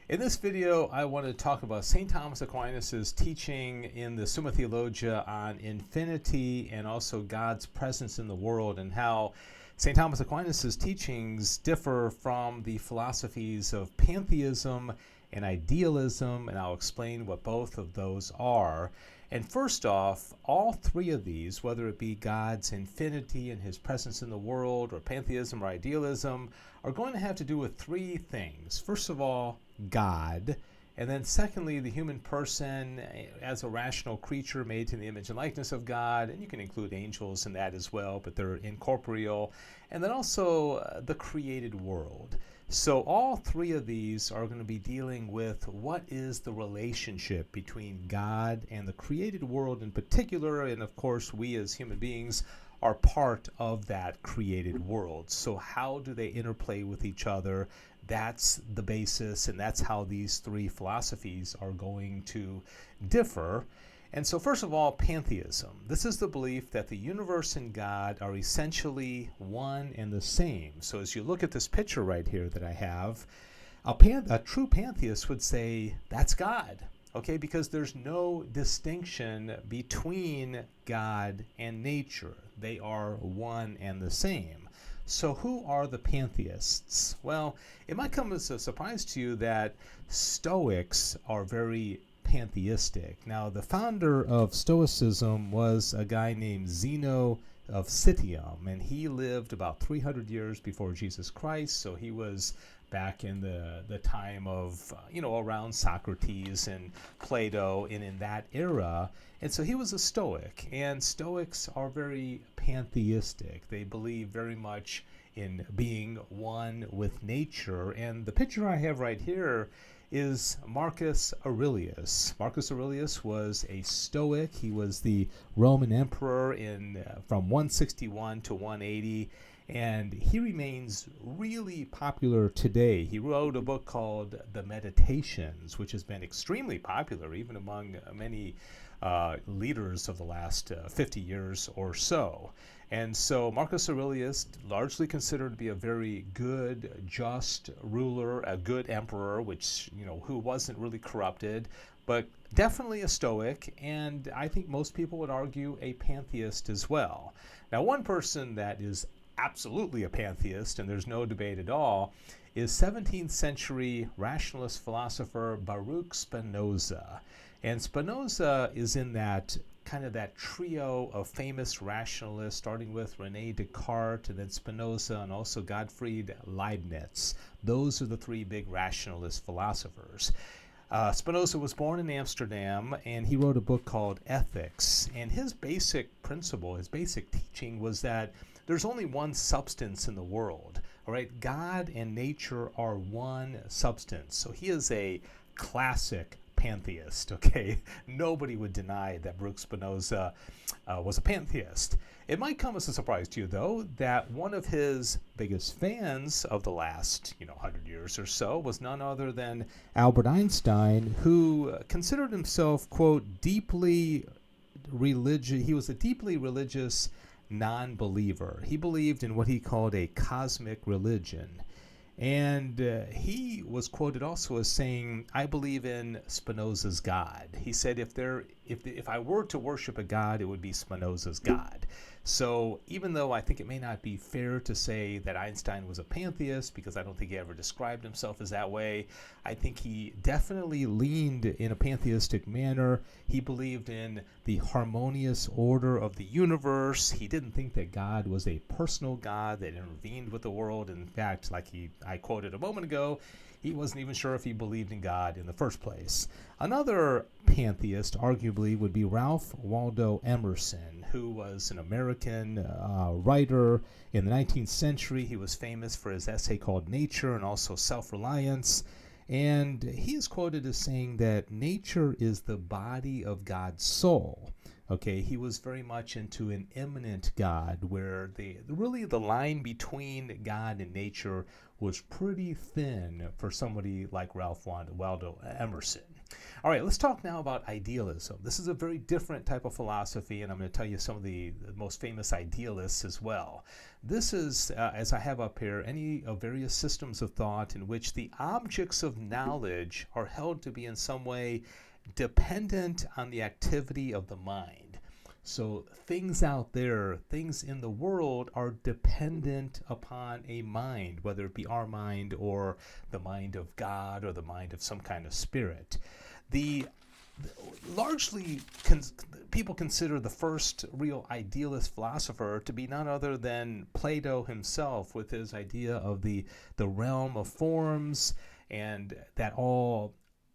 In this video, I want to talk about St. Thomas Aquinas' teaching in the Summa Theologica on infinity and also God's presence in the world, and how St. Thomas Aquinas' teachings differ from the philosophies of Pantheism and Idealism, and I'll explain what both of those are. And first off, all three of these, whether it be God's infinity and his presence in the world, or Pantheism or Idealism, are going to have to do with three things. First of all, God, and then secondly, the human person as a rational creature made in the image and likeness of God, and you can include angels in that as well, but they're incorporeal, and then also the created world. So all three of these are going to be dealing with what is the relationship between God and the created world in particular, and of course we as human beings are part of that created world. So how do they interplay with each other? That's the basis, and that's how these three philosophies are going to differ. And so first of all, pantheism. This is the belief that the universe and God are essentially one and the same. So as you look at this picture right here that I have, a true pantheist would say that's God, okay, because there's no distinction between God and nature. They are one and the same. So who are the pantheists? Well, it might come as a surprise to you that Stoics are very pantheistic. Now, the founder of Stoicism was a guy named Zeno of Citium, and he lived about 300 years before Jesus Christ, so he was back in the time of, around Socrates and Plato and in that era. And so he was a Stoic, and Stoics are very pantheistic. They believe very much in being one with nature. And the picture I have right here is Marcus Aurelius. Marcus Aurelius was a Stoic. He was the Roman emperor from 161 to 180. And he remains really popular today. He wrote a book called The Meditations, which has been extremely popular even among many leaders of the last 50 years or so. And so Marcus Aurelius, largely considered to be a very good, just ruler, a good emperor, who wasn't really corrupted, but definitely a Stoic, and I think most people would argue a pantheist as well. Now, one person that is absolutely a pantheist, and there's no debate at all, is 17th century rationalist philosopher Baruch Spinoza. And Spinoza is in that trio of famous rationalists, starting with René Descartes, and then Spinoza, and also Gottfried Leibniz. Those are the three big rationalist philosophers. Spinoza was born in Amsterdam, and he wrote a book called Ethics. And his basic principle, his basic teaching was that there's only one substance in the world. All right, God and nature are one substance. So he is a classic pantheist, okay? Nobody would deny that Baruch Spinoza was a pantheist. It might come as a surprise to you, though, that one of his biggest fans of the last 100 years or so was none other than Albert Einstein, who considered himself, quote, deeply religious. He was a deeply religious non-believer. He believed in what he called a cosmic religion. And he was quoted also as saying, I believe in Spinoza's God. He said, if I were to worship a God, it would be Spinoza's God. So even though I think it may not be fair to say that Einstein was a pantheist, because I don't think he ever described himself as that way, I think he definitely leaned in a pantheistic manner. He believed in the harmonious order of the universe. He didn't think that God was a personal God that intervened with the world. In fact, like I quoted a moment ago, he wasn't even sure if he believed in God in the first place. Another pantheist, arguably, would be Ralph Waldo Emerson, who was an American writer in the 19th century. He was famous for his essay called Nature and also Self-Reliance. And he is quoted as saying that nature is the body of God's soul. Okay, he was very much into an immanent God, where really the line between God and nature was pretty thin for somebody like Ralph Waldo Emerson. All right, let's talk now about idealism. This is a very different type of philosophy, and I'm going to tell you some of the most famous idealists as well. This is, as I have up here, any of various systems of thought in which the objects of knowledge are held to be in some way dependent on the activity of the mind. So things out there, things in the world are dependent upon a mind, whether it be our mind or the mind of God or the mind of some kind of spirit. Largely, people consider the first real idealist philosopher to be none other than Plato himself, with his idea of the realm of forms, and that all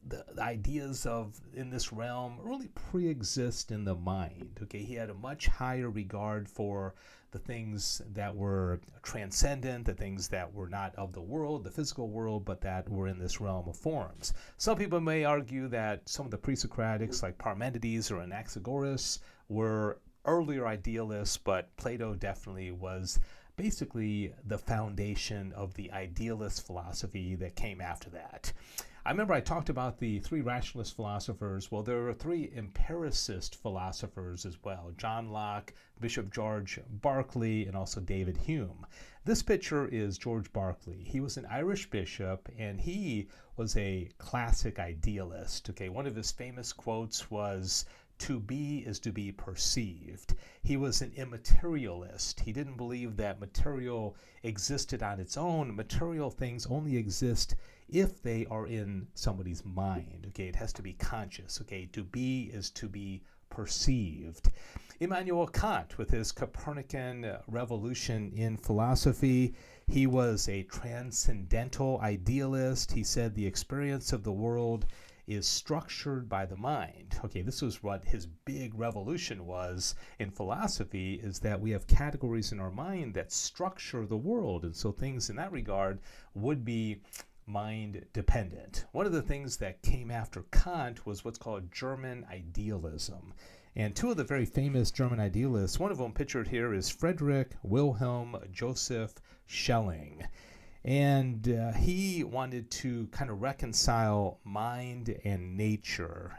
the ideas of in this realm really pre-exist in the mind. Okay, he had a much higher regard for the things that were transcendent, the things that were not of the world, the physical world, but that were in this realm of forms. Some people may argue that some of the pre-Socratics like Parmenides or Anaxagoras were earlier idealists, but Plato definitely was basically the foundation of the idealist philosophy that came after that. I remember I talked about the three rationalist philosophers. Well, there are three empiricist philosophers as well: John Locke, Bishop George Berkeley, and also David Hume. This picture is George Berkeley. He was an Irish bishop, and he was a classic idealist. Okay, one of his famous quotes was, "To be is to be perceived." He was an immaterialist. He didn't believe that material existed on its own. Material things only exist if they are in somebody's mind. Okay, it has to be conscious. Okay, to be is to be perceived. Immanuel Kant, with his Copernican revolution in philosophy, he was a transcendental idealist. He said the experience of the world is structured by the mind. Okay, this was what his big revolution was in philosophy, is that we have categories in our mind that structure the world, and so things in that regard would be mind dependent. One of the things that came after Kant was what's called German idealism. And two of the very famous German idealists, one of them pictured here is Friedrich Wilhelm Joseph Schelling. And he wanted to kind of reconcile mind and nature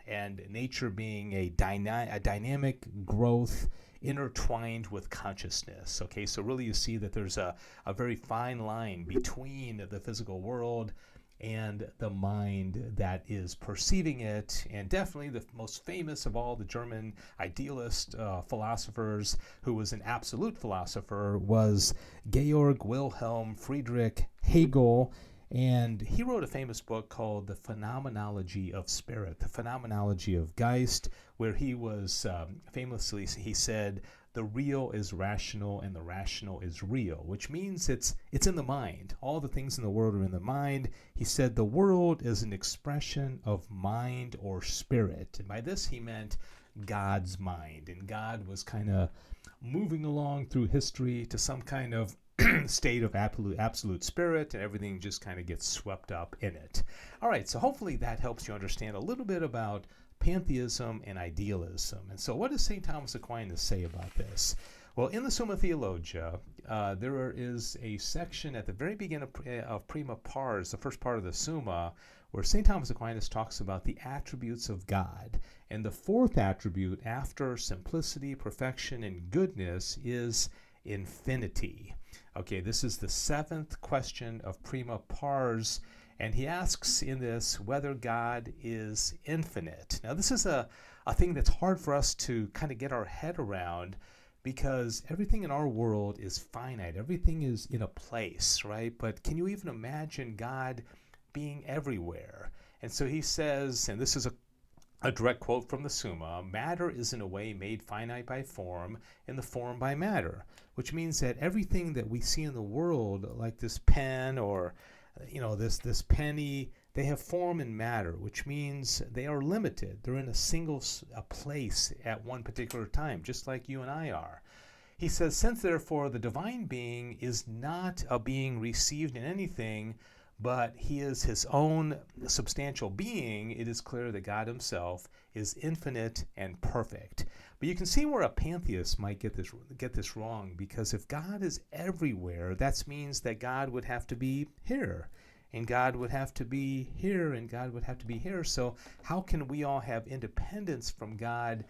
being a dynamic growth intertwined with consciousness. Okay, so really you see that there's a very fine line between the physical world and the mind that is perceiving it. And definitely the most famous of all the German idealist philosophers, who was an absolute philosopher, was Georg Wilhelm Friedrich Hegel. And he wrote a famous book called The Phenomenology of Spirit, The Phenomenology of Geist, where he was famously, he said, the real is rational and the rational is real, which means it's in the mind. All the things in the world are in the mind. He said the world is an expression of mind or spirit. And by this he meant God's mind. And God was kind of moving along through history to some kind of state of absolute spirit, and everything just kind of gets swept up in it. All right, so hopefully that helps you understand a little bit about pantheism and idealism. And so what does St. Thomas Aquinas say about this? Well, in the Summa Theologica, there is a section at the very beginning of Prima Pars, the first part of the Summa, where St. Thomas Aquinas talks about the attributes of God. And the fourth attribute after simplicity, perfection, and goodness is infinity. Okay, this is the seventh question of Prima Pars, and he asks in this whether God is infinite. Now, this is a thing that's hard for us to kind of get our head around, because everything in our world is finite. Everything is in a place, right? But can you even imagine God being everywhere? And so he says, and this is a direct quote from the Summa, matter is in a way made finite by form, and the form by matter, which means that everything that we see in the world, like this pen or this penny, they have form and matter, which means they are limited. They're in a single place at one particular time, just like you and I are. He says, since therefore the divine being is not a being received in anything, but he is his own substantial being. It is clear that God himself is infinite and perfect. But you can see where a pantheist might get this wrong, because if God is everywhere, that means that God would have to be here, and God would have to be here, and God would have to be here. So how can we all have independence from God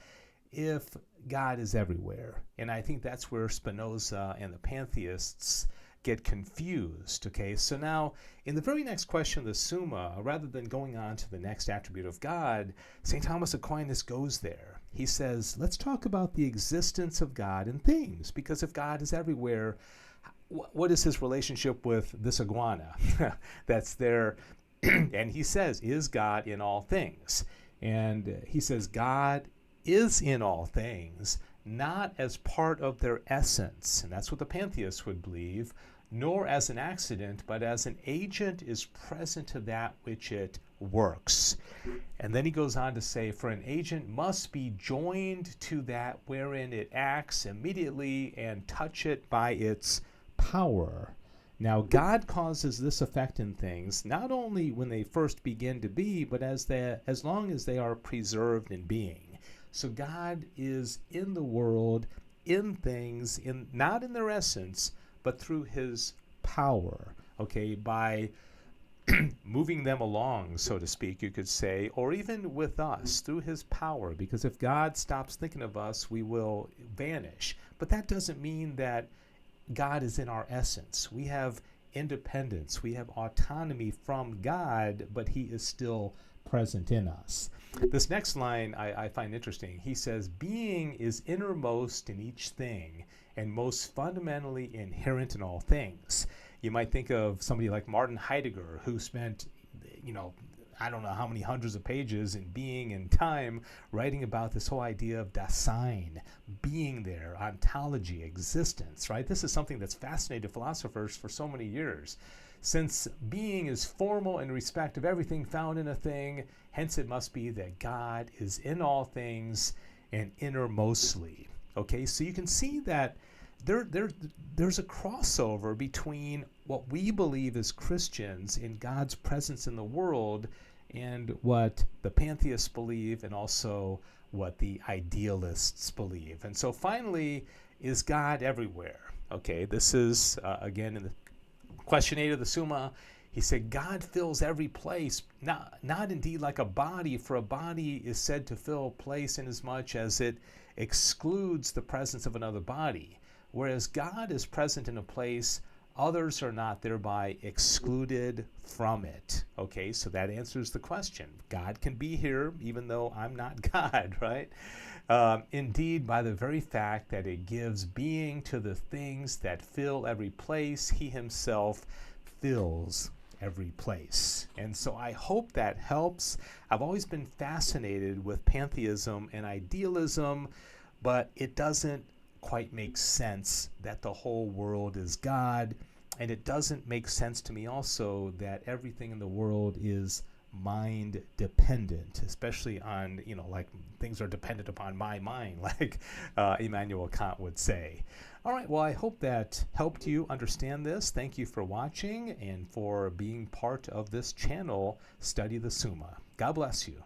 if God is everywhere? And I think that's where Spinoza and the pantheists get confused. Okay, so now in the very next question of the Summa, rather than going on to the next attribute of God, St. Thomas Aquinas goes there. He says, let's talk about the existence of God in things, because if God is everywhere, what is his relationship with this iguana that's there? And he says, is God in all things? And he says, God is in all things, not as part of their essence, and that's what the pantheists would believe, nor as an accident, but as an agent is present to that which it works. And then he goes on to say, for an agent must be joined to that wherein it acts immediately and touch it by its power. Now, God causes this effect in things, not only when they first begin to be, but as long as they are preserved in being. So God is in the world, in things, not in their essence, but through his power, okay, by moving them along, so to speak, you could say, or even with us through his power, because if God stops thinking of us, we will vanish. But that doesn't mean that God is in our essence. We have independence, we have autonomy from God, but he is still present in us. This next line I find interesting. He says, being is innermost in each thing and most fundamentally inherent in all things. You might think of somebody like Martin Heidegger, who spent, I don't know how many hundreds of pages in Being and Time writing about this whole idea of Dasein, being there, ontology, existence, right? This is something that's fascinated philosophers for so many years. Since being is formal in respect of everything found in a thing, hence it must be that God is in all things and innermostly. Okay, so you can see that there's a crossover between what we believe as Christians in God's presence in the world and what the pantheists believe, and also what the idealists believe. And so finally, is God everywhere? Okay, this is, again, in the question 8 of the Summa, he said, God fills every place, not indeed like a body, for a body is said to fill a place inasmuch as it excludes the presence of another body. Whereas God is present in a place, others are not thereby excluded from it. Okay, so that answers the question. God can be here even though I'm not God, right? Indeed, by the very fact that it gives being to the things that fill every place, he himself fills every place. And so I hope that helps. I've always been fascinated with pantheism and idealism, but it doesn't quite make sense that the whole world is God, and it doesn't make sense to me also that everything in the world is mind dependent, especially on, like things are dependent upon my mind, like Immanuel Kant would say. All right, well, I hope that helped you understand this. Thank you for watching and for being part of this channel, Study the Summa. God bless you.